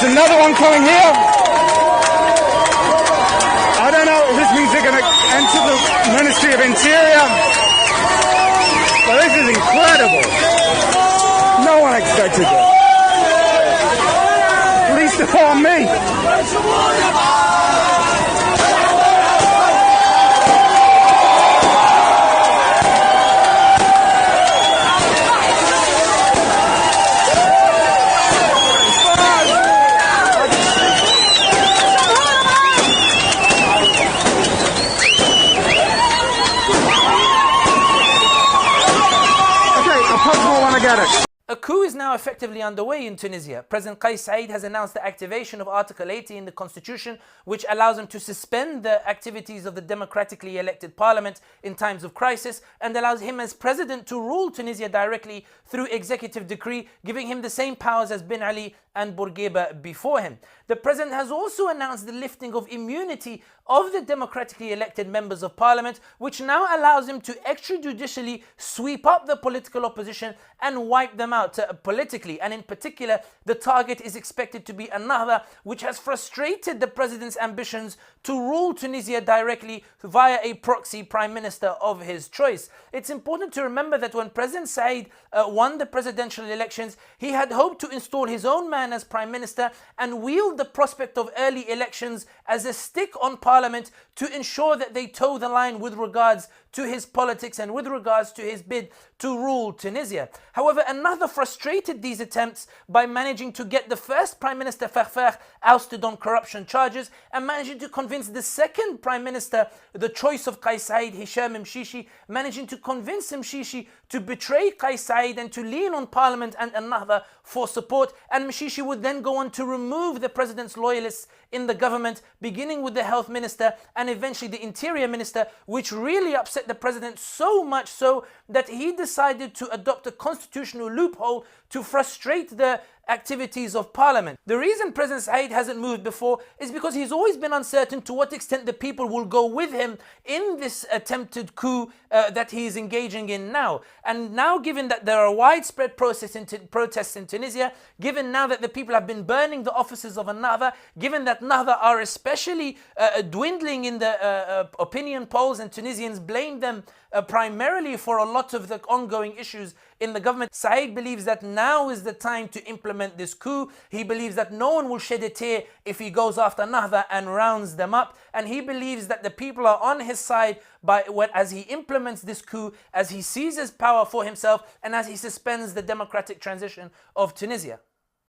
Another one coming here. I don't know if this means they're going to enter the Ministry of Interior. But this is incredible. No one expected this. Police department me. A coup is now effectively underway in Tunisia. President Saied has announced the activation of Article 80 in the constitution, which allows him to suspend the activities of the democratically elected parliament in times of crisis and allows him as president to rule Tunisia directly through executive decree, giving him the same powers as Ben Ali and Bourguiba before him. The president has also announced the lifting of immunity of the democratically elected members of parliament, which now allows him to extrajudicially sweep up the political opposition and wipe them out politically. And in particular, the target is expected to be Ennahda, which has frustrated the president's ambitions to rule Tunisia directly via a proxy prime minister of his choice. It's important to remember that when President Saied won the presidential elections, he had hoped to install his own man as prime minister and wield the prospect of early elections as a stick on parliament to ensure that they toe the line with regards to his politics and with regards to his bid to rule Tunisia. However, Ennahda frustrated these attempts by managing to get the first Prime Minister Farfar ousted on corruption charges and managing to convince the second Prime Minister, the choice of Saied, Hisham Mshishi, managing to convince Mshishi to betray Saied and to lean on Parliament and Ennahda for support. And Mshishi would then go on to remove the president's loyalists in the government, beginning with the health minister and eventually the interior minister, which really upset the president so much so that he decided to adopt a constitutional loophole to frustrate the activities of parliament. The reason President Saied hasn't moved before is because he's always been uncertain to what extent the people will go with him in this attempted coup that he is engaging in now. And now, given that there are widespread protests in Tunisia, given now that the people have been burning the offices of Ennahda, given that Ennahda are especially dwindling in the opinion polls and Tunisians blame them primarily for a lot of the ongoing issues in the government, Saied believes that now is the time to implement this coup. He believes that no one will shed a tear if he goes after Ennahda and rounds them up. And he believes that the people are on his side as he implements this coup, as he seizes power for himself, and as he suspends the democratic transition of Tunisia.